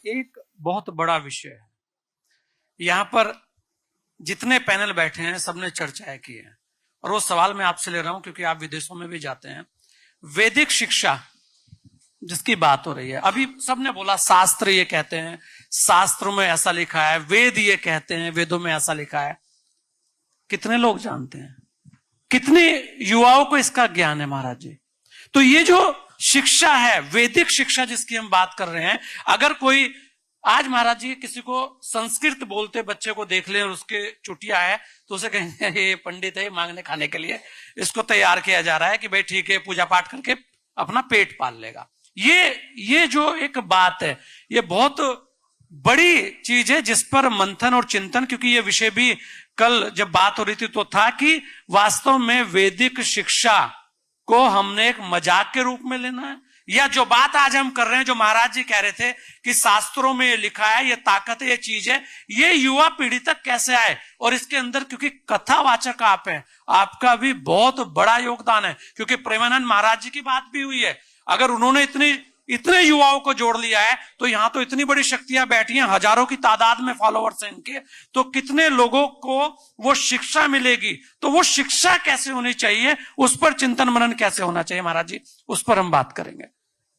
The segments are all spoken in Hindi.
एक बहुत बड़ा विषय है। यहाँ पर जितने पैनल बैठे हैं सबने चर्चाएं की है और वो सवाल मैं आपसे ले रहा हूं क्योंकि आप विदेशों में भी जाते हैं। वैदिक शिक्षा जिसकी बात हो रही है, अभी सबने बोला शास्त्र ये कहते हैं, शास्त्रों में ऐसा लिखा है, वेद ये कहते हैं, वेदों में ऐसा लिखा है। कितने लोग जानते हैं? कितने युवाओं को इसका ज्ञान है महाराज जी? तो ये जो शिक्षा है, वैदिक शिक्षा जिसकी हम बात कर रहे हैं, अगर कोई आज महाराज जी किसी को संस्कृत बोलते बच्चे को देख ले और उसके चुटिया है तो उसे कहेंगे ये पंडित है, मांगने खाने के लिए इसको तैयार किया जा रहा है कि भाई ठीक है पूजा पाठ करके अपना पेट पाल लेगा। ये जो एक बात है, ये बहुत बड़ी चीज है जिस पर मंथन और चिंतन, क्योंकि ये विषय भी कल जब बात हो रही थी तो था कि वास्तव में वैदिक शिक्षा को हमने एक मजाक के रूप में लेना है, या जो बात आज हम कर रहे हैं, जो महाराज जी कह रहे थे कि शास्त्रों में ये लिखा है, ये ताकत है, ये चीज है, ये युवा पीढ़ी तक कैसे आए। और इसके अंदर क्योंकि कथावाचक आप हैं, आपका भी बहुत बड़ा योगदान है, क्योंकि प्रेमानंद महाराज जी की बात भी हुई है। अगर उन्होंने इतने युवाओं को जोड़ लिया है तो यहां तो इतनी बड़ी शक्तियां बैठी हैं, हजारों की तादाद में फॉलोअर्स हैं इनके, तो कितने लोगों को वो शिक्षा मिलेगी। तो वो शिक्षा कैसे होनी चाहिए, उस पर चिंतन मनन कैसे होना चाहिए महाराज जी, उस पर हम बात करेंगे।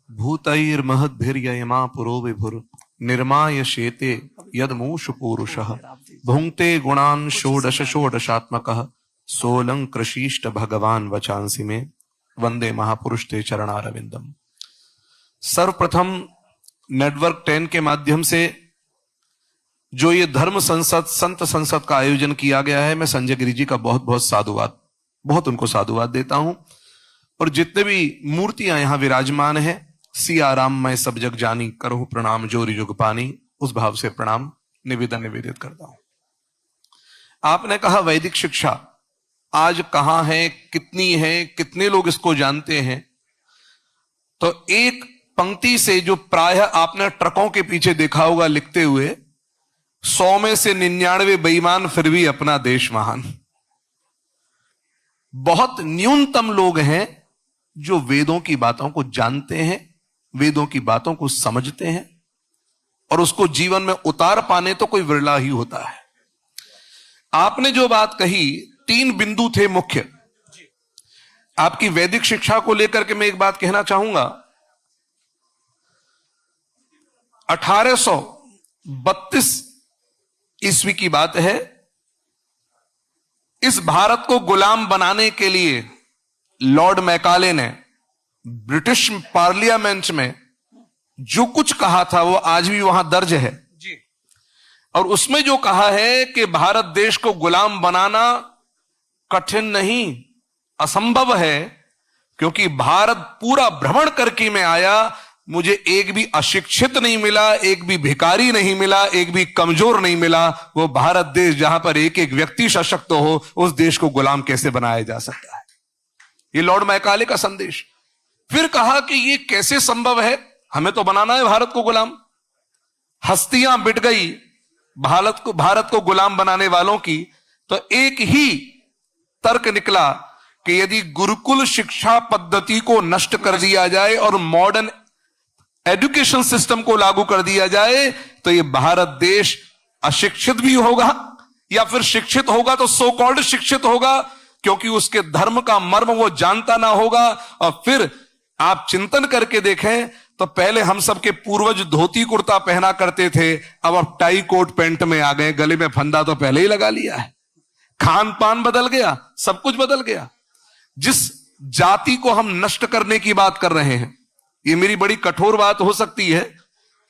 भूतैर्महद्भिर्यमा पुरो विभुर निर्माय शेते यदमूष पूरुषः भुंक्ते गुणान् षोडश षोडशात्मकः सोऽलंकृशिष्ट भगवान वचांसि में वंदे महापुरुष ते चरणारविंदम। सर्वप्रथम नेटवर्क 10 के माध्यम से जो ये धर्म संसद, संत संसद का आयोजन किया गया है, मैं संजय गिरी जी का बहुत उनको साधुवाद देता हूं। और जितने भी मूर्तियां यहां विराजमान है, सिया राम मैं सब जग जानी, करहूं प्रणाम जोरी जुग पानी, उस भाव से प्रणाम निवेदित करता हूं। आपने कहा वैदिक शिक्षा आज कहां है, कितनी है, कितने लोग इसको जानते हैं, तो एक पंक्ति से जो प्रायः आपने ट्रकों के पीछे देखा होगा लिखते हुए, 100 में से 99 बेईमान फिर भी अपना देश महान। बहुत न्यूनतम लोग हैं जो वेदों की बातों को जानते हैं, वेदों की बातों को समझते हैं और उसको जीवन में उतार पाने तो कोई विरला ही होता है। आपने जो बात कही, 3 बिंदु थे मुख्य आपकी वैदिक शिक्षा को लेकर के। मैं एक बात कहना चाहूंगा, 1832 ईस्वी की बात है। इस भारत को गुलाम बनाने के लिए लॉर्ड मैकाले ने ब्रिटिश पार्लियामेंट में जो कुछ कहा था वो आज भी वहां दर्ज है जी। और उसमें जो कहा है कि भारत देश को गुलाम बनाना कठिन नहीं, असंभव है, क्योंकि भारत पूरा भ्रमण करके मैं आया, मुझे एक भी अशिक्षित नहीं मिला, एक भी भिखारी नहीं मिला, एक भी कमजोर नहीं मिला। वो भारत देश जहां पर एक एक व्यक्ति सशक्त हो, उस देश को गुलाम कैसे बनाया जा सकता है, ये लॉर्ड मैकाले का संदेश। फिर कहा कि ये कैसे संभव है, हमें तो बनाना है भारत को गुलाम। हस्तियां बिट गई भारत को गुलाम बनाने वालों की, तो एक ही तर्क निकला कि यदि गुरुकुल शिक्षा पद्धति को नष्ट कर दिया जाए और मॉडर्न एजुकेशन सिस्टम को लागू कर दिया जाए तो ये भारत देश अशिक्षित भी होगा, या फिर शिक्षित होगा तो सो कॉल्ड शिक्षित होगा, क्योंकि उसके धर्म का मर्म वो जानता ना होगा। और फिर आप चिंतन करके देखें तो पहले हम सबके पूर्वज धोती कुर्ता पहना करते थे, अब टाई कोट पैंट में आ गए, गले में फंदा तो पहले ही लगा लिया है। खान पान बदल गया, सब कुछ बदल गया। जिस जाति को हम नष्ट करने की बात कर रहे हैं, ये मेरी बड़ी कठोर बात हो सकती है,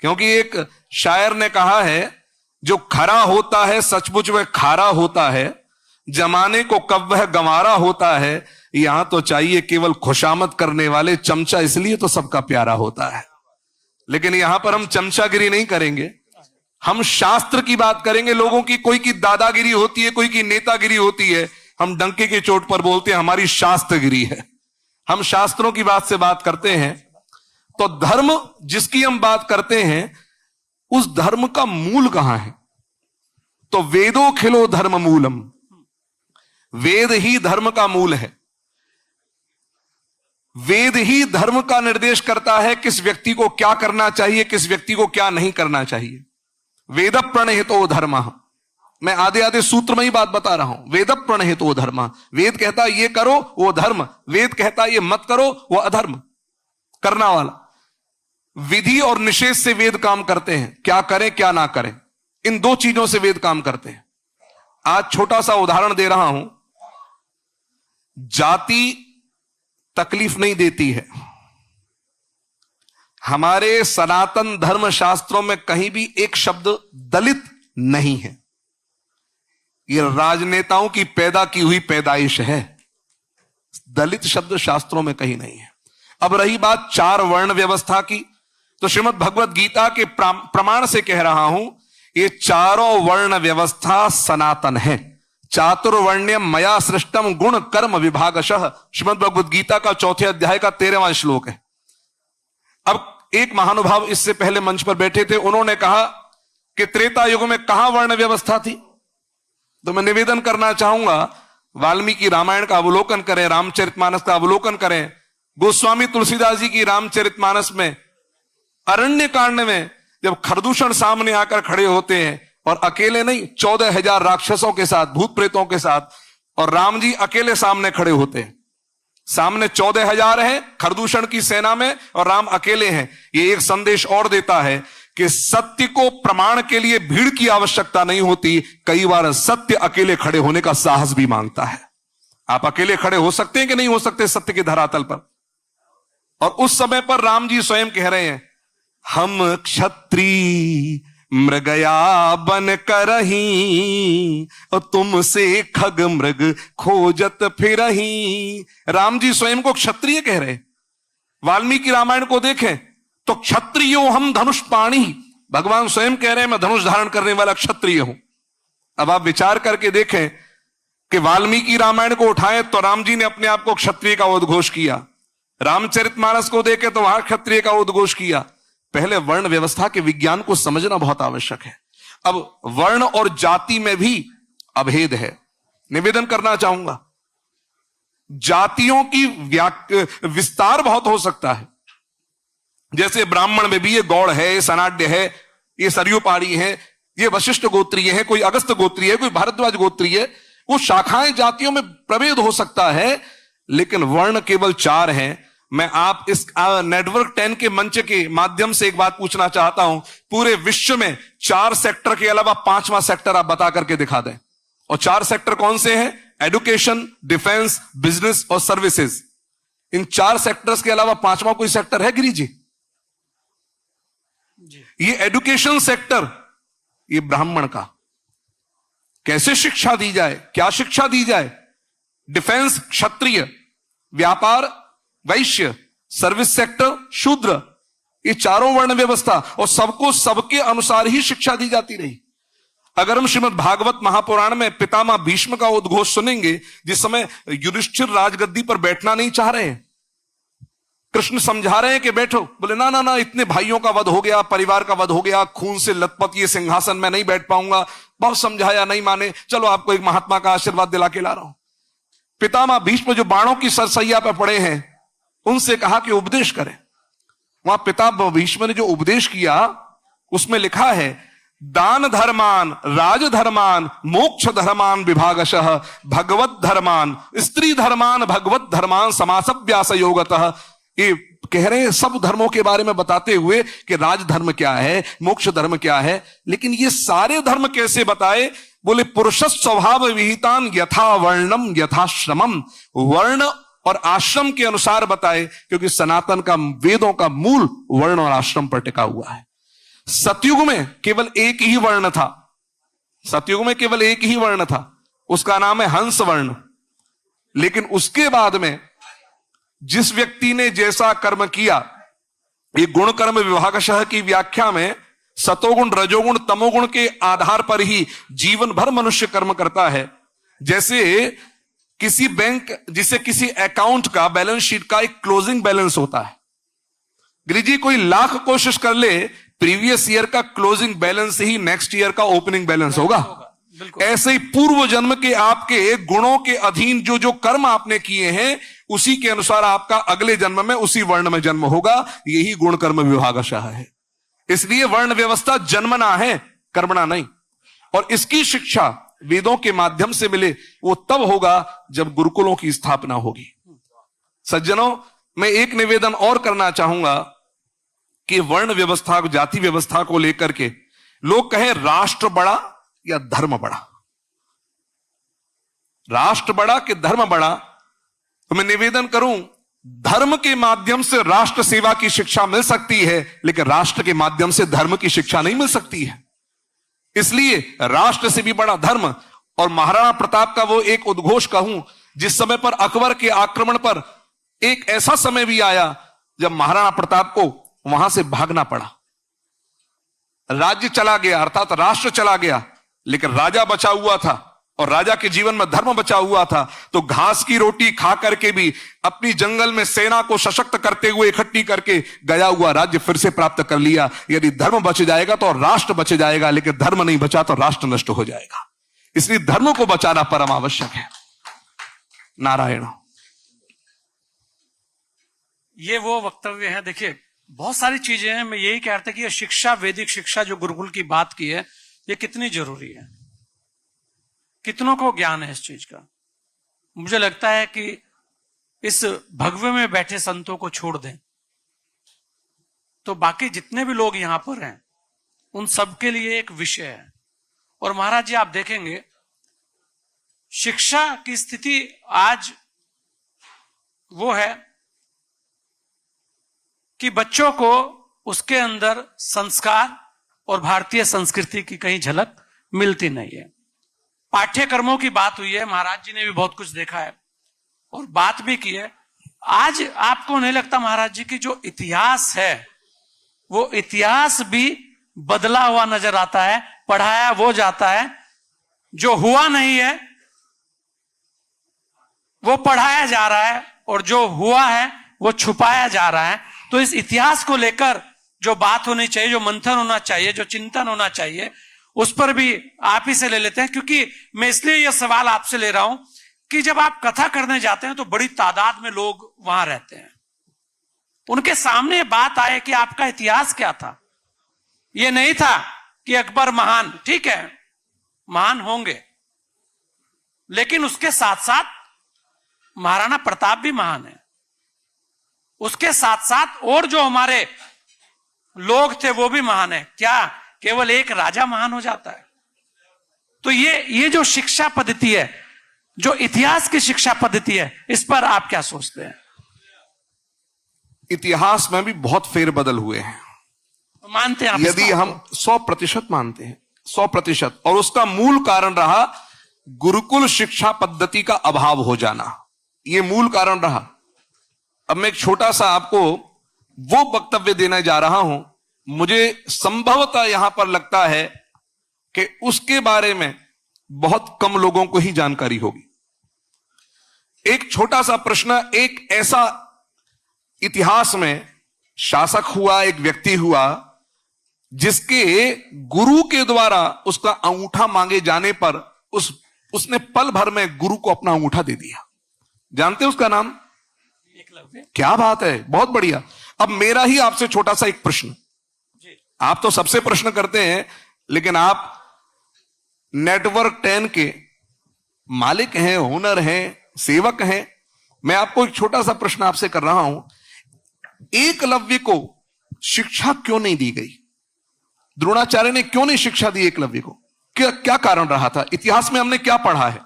क्योंकि एक शायर ने कहा है, जो खरा होता है सचमुच वह खारा होता है, जमाने को कब वह गंवारा होता है। यहां तो चाहिए केवल खुशामद करने वाले चमचा, इसलिए तो सबका प्यारा होता है। लेकिन यहां पर हम चमचागिरी नहीं करेंगे, हम शास्त्र की बात करेंगे। लोगों की कोई की दादागिरी होती है, कोई की नेतागिरी होती है, हम डंके की चोट पर बोलते हैं हमारी शास्त्रगिरी है। हम शास्त्रों की बात से बात करते हैं। तो धर्म जिसकी हम बात करते हैं, उस धर्म का मूल कहां है? तो वेदो खिलो धर्म मूलम, वेद ही धर्म का मूल है। वेद ही धर्म का निर्देश करता है, किस व्यक्ति को क्या करना चाहिए, किस व्यक्ति को क्या नहीं करना चाहिए। वेद प्रणहितो धर्म, मैं आधे आधे सूत्र में ही बात बता रहा हूं। वेद प्रणहितो धर्म, वेद कहता है ये करो वो धर्म, वेद कहता है ये मत करो वो अधर्म करना वाला। विधि और निषेध से वेद काम करते हैं, क्या करें क्या ना करें, इन दो चीजों से वेद काम करते हैं। आज छोटा सा उदाहरण दे रहा हूं। जाति तकलीफ नहीं देती है। हमारे सनातन धर्म शास्त्रों में कहीं भी एक शब्द दलित नहीं है। यह राजनेताओं की पैदा की हुई पैदाइश है। दलित शब्द शास्त्रों में कहीं नहीं है। अब रही बात चार वर्ण व्यवस्था की, तो श्रीमद् भगवत गीता के प्रमाण से कह रहा हूं, ये चारों वर्ण व्यवस्था सनातन है। चातुर्वर्ण्यम मया सृष्टम गुण कर्म विभागशः, श्रीमद् भगवत गीता का 4 अध्याय का 13वां श्लोक है। अब एक महानुभाव इससे पहले मंच पर बैठे थे, उन्होंने कहा कि त्रेता युग में कहां वर्ण व्यवस्था थी। तो मैं निवेदन करना चाहूंगा, वाल्मीकि रामायण का अवलोकन करें, रामचरितमानस का अवलोकन करें। गोस्वामी तुलसीदास जी की रामचरितमानस में अरण्य कांड में जब खरदूषण सामने आकर खड़े होते हैं, और अकेले नहीं 14,000 राक्षसों के साथ, भूत प्रेतों के साथ, और राम जी अकेले सामने खड़े होते हैं। सामने 14,000 हैं खरदूषण की सेना में और राम अकेले हैं। ये एक संदेश और देता है कि सत्य को प्रमाण के लिए भीड़ की आवश्यकता नहीं होती। कई बार सत्य अकेले खड़े होने का साहस भी मांगता है। आप अकेले खड़े हो सकते हैं कि नहीं हो सकते सत्य के धरातल पर। और उस समय पर राम जी स्वयं कह रहे हैं, हम क्षत्रिय मृगया बन करही, और तुमसे खग मृग खोजत फिरही। राम जी स्वयं को क्षत्रिय कह रहे। वाल्मीकि रामायण को देखें तो क्षत्रियो हम धनुष पाणी, भगवान स्वयं कह रहे हैं मैं धनुष धारण करने वाला क्षत्रिय हूं। अब आप विचार करके देखें कि वाल्मीकि रामायण को उठाएं तो राम जी ने अपने आप को क्षत्रिय का उद्घोष किया, रामचरितमानस को देखें तो वहां क्षत्रिय का उद्घोष किया। पहले वर्ण व्यवस्था के विज्ञान को समझना बहुत आवश्यक है। अब वर्ण और जाति में भी अभेद है। निवेदन करना चाहूंगा, जातियों की विस्तार बहुत हो सकता है। जैसे ब्राह्मण में भी ये गौड़ है, ये सनाड्य है, ये सरयू पहाड़ी है, ये वशिष्ठ गोत्रीय है, कोई अगस्त गोत्रीय है, कोई भारद्वाज गोत्रीय है। वो शाखाएं जातियों में प्रभेद हो सकता है, लेकिन वर्ण केवल 4 हैं। मैं आप इस नेटवर्क 10 के मंच के माध्यम से एक बात पूछना चाहता हूं, पूरे विश्व में 4 सेक्टर के अलावा 5वां सेक्टर आप बता करके दिखा दें। और 4 सेक्टर कौन से हैं? एडुकेशन, डिफेंस, बिजनेस और सर्विसेज। इन 4 सेक्टर्स के अलावा 5वां कोई सेक्टर है गिरी जी? ये एडुकेशन सेक्टर, ये ब्राह्मण का, कैसे शिक्षा दी जाए, क्या शिक्षा दी जाए? डिफेंस क्षत्रिय, व्यापार वैश्य, सर्विस सेक्टर शूद्र, ये चारों वर्ण व्यवस्था, और सबको सबके अनुसार ही शिक्षा दी जाती रही। अगर हम श्रीमद् भागवत महापुराण में पितामह भीष्म का उद्घोष सुनेंगे, जिस समय युधिष्ठिर राजगद्दी पर बैठना नहीं चाह रहे हैं, कृष्ण समझा रहे हैं कि बैठो, बोले ना ना ना, इतने भाइयों का वध हो गया, परिवार का वध हो गया, खून से लथपथ ये सिंहासन में नहीं बैठ पाऊंगा। बहुत समझाया, नहीं माने, चलो आपको एक महात्मा का आशीर्वाद दिला के ला रहा हूं। पितामह भीष्म जो बाणों की सरसैया पर पड़े हैं, उनसे कहा कि उपदेश करें। वहां पितामह भीष्म ने जो उपदेश किया उसमें लिखा है, दान धर्मान, राज धर्मान, मोक्ष धर्मान विभागशः, भगवत धर्मान, स्त्री धर्मान, भगवत धर्मान समासव्यास योगतः। ये कह रहे हैं सब धर्मों के बारे में बताते हुए कि राज धर्म क्या है, मोक्ष धर्म क्या है, लेकिन ये सारे धर्म कैसे बताए? बोले पुरुष स्वभाव विहितान यथा वर्णम यथाश्रमम, वर्ण और आश्रम के अनुसार बताए, क्योंकि सनातन का वेदों का मूल वर्ण और आश्रम पर टिका हुआ है। सतयुग में केवल एक ही वर्ण था, सतयुग में केवल एक ही वर्ण था, उसका नाम है हंस वर्ण। लेकिन उसके बाद में जिस व्यक्ति ने जैसा कर्म किया, ये गुण कर्म विभागशः की व्याख्या में सतोगुण, रजोगुण, तमोगुण के आधार पर ही जीवन भर मनुष्य कर्म करता है। जैसे किसी बैंक, जिसे किसी अकाउंट का बैलेंस शीट का एक क्लोजिंग बैलेंस होता है। गिरिजी कोई लाख कोशिश कर ले, प्रीवियस ईयर का क्लोजिंग बैलेंस ही नेक्स्ट ईयर का ओपनिंग बैलेंस होगा। ऐसे ही पूर्व जन्म के आपके गुणों के अधीन जो जो कर्म आपने किए हैं, उसी के अनुसार आपका अगले जन्म में उसी वर्ण में जन्म होगा। यही गुण कर्म विभागशः है। इसलिए वर्ण व्यवस्था जन्मना है, कर्मणा नहीं। और इसकी शिक्षा वेदों के माध्यम से मिले वो तब होगा जब गुरुकुलों की स्थापना होगी। सज्जनों, मैं एक निवेदन और करना चाहूंगा कि वर्ण व्यवस्था, जाति व्यवस्था को लेकर के लोग कहें राष्ट्र बड़ा या धर्म बड़ा, राष्ट्र बड़ा कि धर्म बड़ा। तो मैं निवेदन करूं, धर्म के माध्यम से राष्ट्र सेवा की शिक्षा मिल सकती है, लेकिन राष्ट्र के माध्यम से धर्म की शिक्षा नहीं मिल सकती है। इसलिए राष्ट्र से भी बड़ा धर्म। और महाराणा प्रताप का वो एक उद्घोष कहूं, जिस समय पर अकबर के आक्रमण पर एक ऐसा समय भी आया जब महाराणा प्रताप को वहां से भागना पड़ा। राज्य चला गया, अर्थात राष्ट्र चला गया, लेकिन राजा बचा हुआ था और राजा के जीवन में धर्म बचा हुआ था। तो घास की रोटी खा करके भी अपनी जंगल में सेना को सशक्त करते हुए इकट्ठी करके गया हुआ राज्य फिर से प्राप्त कर लिया। यदि धर्म बच जाएगा तो राष्ट्र बच जाएगा, लेकिन धर्म नहीं बचा तो राष्ट्र नष्ट हो जाएगा। इसलिए धर्म को बचाना परम आवश्यक है। नारायण। ये वो वक्तव्य है। देखिए, बहुत सारी चीजें हैं। मैं यही कहता कि ये शिक्षा, वैदिक शिक्षा जो गुरुकुल की बात की है, ये कितनी जरूरी है। कितनों को ज्ञान है इस चीज का। मुझे लगता है कि इस भगवे में बैठे संतों को छोड़ दें तो बाकी जितने भी लोग यहां पर हैं उन सबके लिए एक विषय है। और महाराज जी, आप देखेंगे शिक्षा की स्थिति आज वो है कि बच्चों को उसके अंदर संस्कार और भारतीय संस्कृति की कहीं झलक मिलती नहीं है। पाठ्यक्रमों की बात हुई है, महाराज जी ने भी बहुत कुछ देखा है और बात भी की है। आज आपको नहीं लगता महाराज जी की जो इतिहास है वो इतिहास भी बदला हुआ नजर आता है, पढ़ाया वो जाता है, जो हुआ नहीं है वो पढ़ाया जा रहा है और जो हुआ है वो छुपाया जा रहा है। तो इस इतिहास को लेकर जो बात होनी चाहिए, जो मंथन होना चाहिए, जो चिंतन होना चाहिए, उस पर भी आप ही से ले लेते हैं। क्योंकि मैं इसलिए यह सवाल आपसे ले रहा हूं कि जब आप कथा करने जाते हैं तो बड़ी तादाद में लोग वहां रहते हैं, उनके सामने बात आए कि आपका इतिहास क्या था। यह नहीं था कि अकबर महान, ठीक है महान होंगे, लेकिन उसके साथ साथ महाराणा प्रताप भी महान है। उसके साथ साथ और जो हमारे लोग थे वो भी महान है। क्या केवल एक राजा महान हो जाता है? तो ये जो शिक्षा पद्धति है, जो इतिहास की शिक्षा पद्धति है, इस पर आप क्या सोचते हैं? इतिहास में भी बहुत फेरबदल हुए हैं, मानते हैं आप? यदि हम 100% मानते हैं, 100%, और उसका मूल कारण रहा गुरुकुल शिक्षा पद्धति का अभाव हो जाना। यह मूल कारण रहा। अब मैं एक छोटा सा आपको वो वक्तव्य देने जा रहा हूं, मुझे संभवतः यहां पर लगता है कि उसके बारे में बहुत कम लोगों को ही जानकारी होगी। एक छोटा सा प्रश्न, एक ऐसा इतिहास में शासक हुआ, एक व्यक्ति हुआ जिसके गुरु के द्वारा उसका अंगूठा मांगे जाने पर उसने पल भर में गुरु को अपना अंगूठा दे दिया। जानते हैं उसका नाम? एकलव्य। क्या बात है, बहुत बढ़िया। अब मेरा ही आपसे छोटा सा एक प्रश्न, आप तो सबसे प्रश्न करते हैं, लेकिन आप नेटवर्क 10 के मालिक हैं, ओनर हैं, सेवक हैं। मैं आपको एक छोटा सा प्रश्न आपसे कर रहा हूं, एकलव्य को शिक्षा क्यों नहीं दी गई? द्रोणाचार्य ने क्यों नहीं शिक्षा दी एकलव्य को? क्या कारण रहा था? इतिहास में हमने क्या पढ़ा है?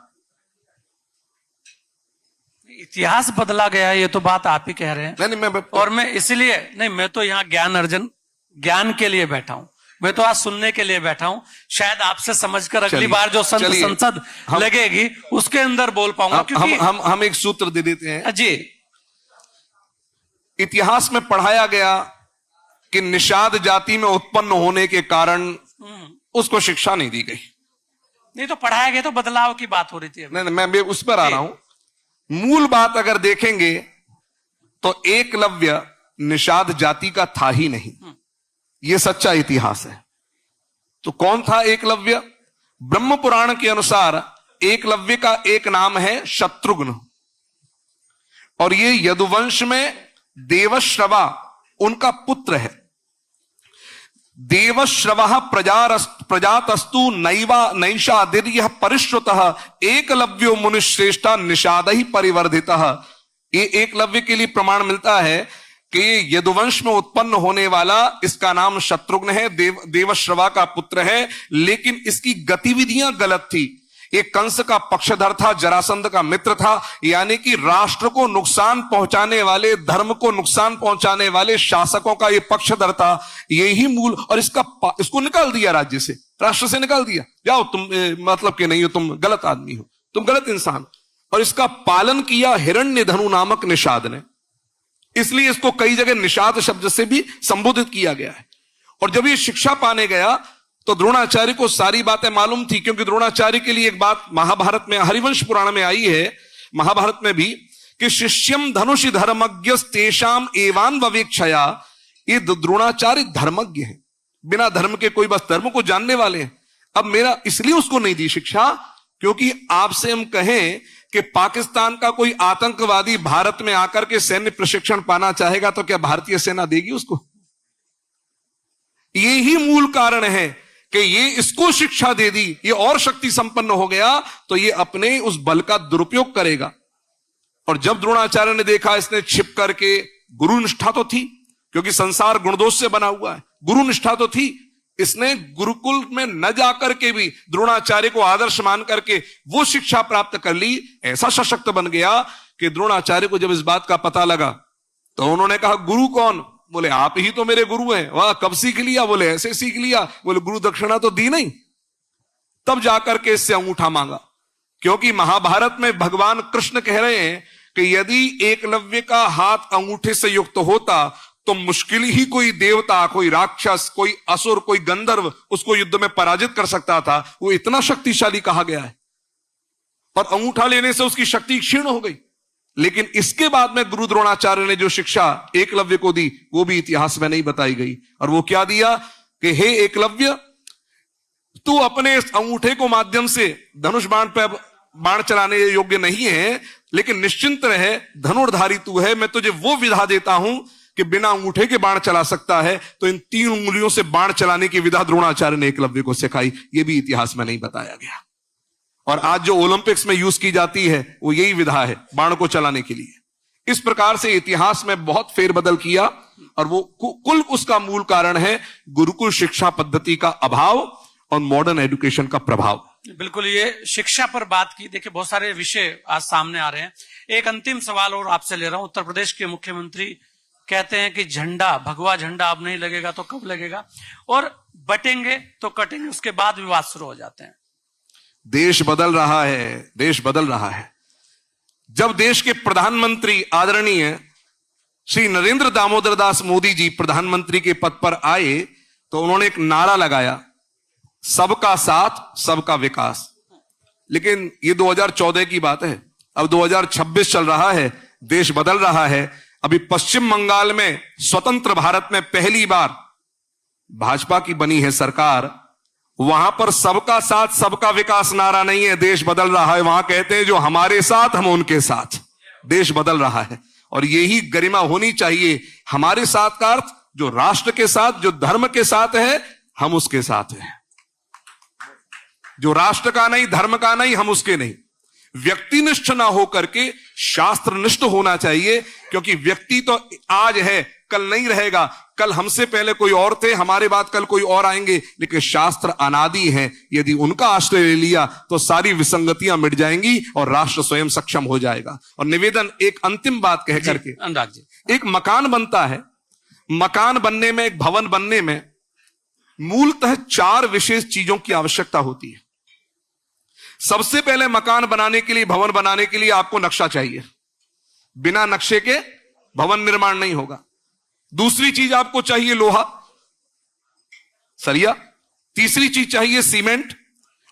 इतिहास बदला गया, ये तो बात आप ही कह रहे हैं। नहीं, और मैं इसलिए नहीं, मैं तो यहाँ ज्ञान के लिए बैठा हूं। मैं तो आज सुनने के लिए बैठा हूं। शायद आपसे समझकर अगली बार जो संसद लगेगी उसके अंदर बोल पाऊंगा। क्योंकि हम एक सूत्र दे देते हैं जी। इतिहास में पढ़ाया गया कि निषाद जाति में उत्पन्न होने के कारण उसको शिक्षा नहीं दी गई। नहीं तो पढ़ाया गया, तो बदलाव की बात हो रही थी। नहीं, मैं उस पर आ रहा हूं। मूल बात अगर देखेंगे तो एकलव्य निषाद जाति का था ही नहीं। यह सच्चा इतिहास है। तो कौन था एकलव्य? ब्रह्म पुराण के अनुसार एकलव्य का एक नाम है शत्रुघ्न, और ये यदुवंश में देवश्रवा उनका पुत्र है। देवश्रवः प्रजातस्तु नैषादिर्यः परिश्रुतः एकलव्यो मुनिश्रेष्ठा निषादहि परिवर्धितः। ये एकलव्य के लिए प्रमाण मिलता है कि यदुवंश में उत्पन्न होने वाला इसका नाम शत्रुघ्न है, देवश्रवा का पुत्र है, लेकिन इसकी गतिविधियां गलत थी। एक कंस का पक्षधर था, जरासंध का मित्र था, यानी कि राष्ट्र को नुकसान पहुंचाने वाले, धर्म को नुकसान पहुंचाने वाले शासकों का ये पक्षधर था। यही मूल, और इसको निकाल दिया राज्य से, राष्ट्र से निकाल दिया, जाओ तुम मतलब के नहीं हो, तुम गलत आदमी हो, तुम गलत इंसान। और इसका पालन किया हिरण्यधनु नामक निषाद ने, इसलिए इसको कई जगह निषाद शब्द से भी संबोधित किया गया है। और जब ये शिक्षा पाने गया तो द्रोणाचार्य को सारी बातें मालूम थी, क्योंकि द्रोणाचार्य के लिए एक बात महाभारत में, हरिवंश पुराण में आई है, महाभारत में भी, कि शिष्यम धनुषि धर्मज्ञ तेषाम एवान ववेक्षया। ये द्रोणाचार्य धर्मज्ञ है, बिना धर्म के, कोई बस धर्म को जानने वाले हैं। अब मेरा इसलिए उसको नहीं दी शिक्षा क्योंकि आपसे हम कहें कि पाकिस्तान का कोई आतंकवादी भारत में आकर के सैन्य प्रशिक्षण पाना चाहेगा तो क्या भारतीय सेना देगी उसको? यही मूल कारण है कि ये इसको शिक्षा दे दी, ये और शक्ति संपन्न हो गया तो ये अपने उस बल का दुरुपयोग करेगा। और जब द्रोणाचार्य ने देखा इसने छिप करके, गुरु निष्ठा तो थी, क्योंकि संसार गुणदोष से बना हुआ है, गुरु निष्ठा तो थी, इसने गुरुकुल में न जाकर के भी द्रोणाचार्य को आदर्श मान करके वो शिक्षा प्राप्त कर ली। ऐसा सशक्त बन गया कि द्रोणाचार्य को जब इस बात का पता लगा तो उन्होंने कहा, गुरु कौन? बोले आप ही तो मेरे गुरु हैं। वाह, कब सीख लिया? बोले ऐसे सीख लिया। बोले गुरु दक्षिणा तो दी नहीं। तब जाकर के इससे अंगूठा मांगा, क्योंकि महाभारत में भगवान कृष्ण कह रहे हैं कि यदि एकलव्य का हाथ अंगूठे से युक्त होता तो मुश्किल ही कोई देवता, कोई राक्षस, कोई असुर, कोई गंधर्व उसको युद्ध में पराजित कर सकता था। वो इतना शक्तिशाली कहा गया है, और अंगूठा लेने से उसकी शक्ति क्षीण हो गई। लेकिन इसके बाद में गुरु द्रोणाचार्य ने जो शिक्षा एकलव्य को दी वो भी इतिहास में नहीं बताई गई। और वो क्या दिया कि हे एकलव्य, तू अपने इस अंगूठे को माध्यम से धनुष बाण पर बाण चलाने योग्य नहीं है, लेकिन निश्चिंत रहे, धनुर्धारी तू है। मैं तुझे वो विधा देता हूं कि बिना अंगूठे के बाण चला सकता है। तो इन 3 उंगलियों से बाण चलाने की विधा द्रोणाचार्य ने एकलव्य को सिखाई। ये भी इतिहास में नहीं बताया गया। और आज जो ओलंपिक्स में यूज की जाती है वो यही विधा है बाण को चलाने के लिए। इस प्रकार से इतिहास में बहुत फेरबदल किया, और वो कुल उसका मूल कारण है गुरुकुल शिक्षा पद्धति का अभाव और मॉडर्न एजुकेशन का प्रभाव। बिल्कुल, ये शिक्षा पर बात की। देखिए, बहुत सारे विषय आज सामने आ रहे हैं। एक अंतिम सवाल और आपसे ले रहा हूं। उत्तर प्रदेश के मुख्यमंत्री कहते हैं कि झंडा, भगवा झंडा अब नहीं लगेगा तो कब लगेगा, और बटेंगे तो कटेंगे, उसके बाद विवाद शुरू हो जाते हैं। देश बदल रहा है, देश बदल रहा है। जब देश के प्रधानमंत्री आदरणीय श्री नरेंद्र दामोदर दास मोदी जी प्रधानमंत्री के पद पर आए तो उन्होंने एक नारा लगाया, सबका साथ सबका विकास। लेकिन ये 2014 की बात है, अब 2026 चल रहा है, देश बदल रहा है। अभी पश्चिम बंगाल में स्वतंत्र भारत में पहली बार भाजपा की बनी है सरकार। वहां पर सबका साथ सबका विकास नारा नहीं है, देश बदल रहा है। वहां कहते हैं जो हमारे साथ हम उनके साथ। देश बदल रहा है, और यही गरिमा होनी चाहिए। हमारे साथ का अर्थ जो राष्ट्र के साथ, जो धर्म के साथ है, हम उसके साथ हैं। जो राष्ट्र का नहीं, धर्म का नहीं, हम उसके नहीं। व्यक्तिनिष्ठ ना होकर के शास्त्रनिष्ठ होना चाहिए, क्योंकि व्यक्ति तो आज है, कल नहीं रहेगा। कल हमसे पहले कोई और थे, हमारे बाद कल कोई और आएंगे, लेकिन शास्त्र अनादि है। यदि उनका आश्रय ले लिया तो सारी विसंगतियां मिट जाएंगी और राष्ट्र स्वयं सक्षम हो जाएगा। और निवेदन, एक अंतिम बात कह करके, अनुराग जी, एक मकान बनता है, मकान बनने में, एक भवन बनने में मूलतः 4 विशेष चीजों की आवश्यकता होती है। सबसे पहले मकान बनाने के लिए, भवन बनाने के लिए आपको नक्शा चाहिए। बिना नक्शे के भवन निर्माण नहीं होगा। दूसरी चीज आपको चाहिए लोहा, सरिया। तीसरी चीज चाहिए सीमेंट,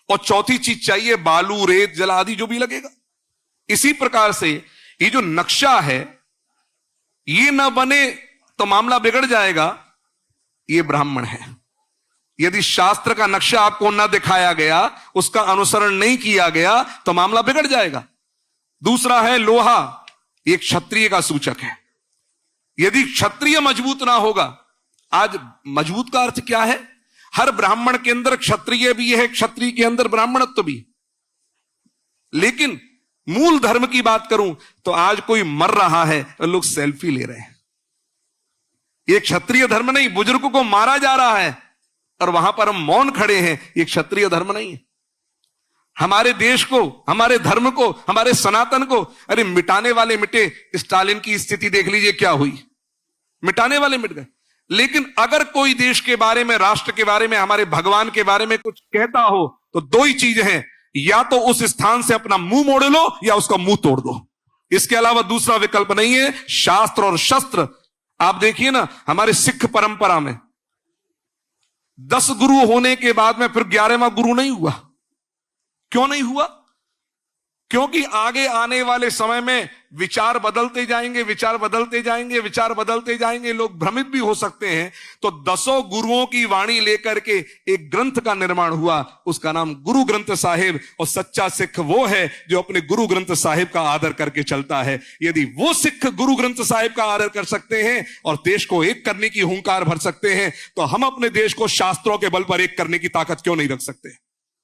और चौथी चीज चाहिए बालू, रेत, जल आदि जो भी लगेगा। इसी प्रकार से ये जो नक्शा है, ये ना बने तो मामला बिगड़ जाएगा। ये ब्राह्मण है। यदि शास्त्र का नक्शा आपको न दिखाया गया, उसका अनुसरण नहीं किया गया, तो मामला बिगड़ जाएगा। दूसरा है लोहा, एक क्षत्रिय का सूचक है। यदि क्षत्रिय मजबूत ना होगा, आज मजबूत का अर्थ क्या है? हर ब्राह्मण के अंदर क्षत्रिय भी है, क्षत्रिय के अंदर ब्राह्मणत्व भी। लेकिन मूल धर्म की बात करूं तो आज कोई मर रहा है और लोग सेल्फी ले रहे हैं। ये क्षत्रिय धर्म नहीं, बुजुर्ग को मारा जा रहा है और वहां पर हम मौन खड़े हैं, ये क्षत्रिय धर्म नहीं है। हमारे देश को, हमारे धर्म को, हमारे सनातन को, अरे मिटाने वाले मिटे। स्टालिन की स्थिति देख लीजिए क्या हुई, मिटाने वाले मिट गए। लेकिन अगर कोई देश के बारे में, राष्ट्र के बारे में, हमारे भगवान के बारे में कुछ कहता हो तो दो ही चीज हैं, या तो उस स्थान से अपना मुंह मोड़ लो या उसका मुंह तोड़ दो। इसके अलावा दूसरा विकल्प नहीं है। शास्त्र और शस्त्र, आप देखिए ना, हमारे सिख परंपरा में 10 गुरु होने के बाद में फिर 11वां गुरु नहीं हुआ। क्यों नहीं हुआ? क्योंकि आगे आने वाले समय में विचार बदलते जाएंगे, विचार बदलते जाएंगे, विचार बदलते जाएंगे, लोग भ्रमित भी हो सकते हैं। तो 10 गुरुओं की वाणी लेकर के एक ग्रंथ का निर्माण हुआ, उसका नाम गुरु ग्रंथ साहिब। और सच्चा सिख वो है जो अपने गुरु ग्रंथ साहिब का आदर करके चलता है। यदि वो सिख गुरु ग्रंथ साहिब का आदर कर सकते हैं और देश को एक करने की हुंकार भर सकते हैं, तो हम अपने देश को शास्त्रों के बल पर एक करने की ताकत क्यों नहीं रख सकते?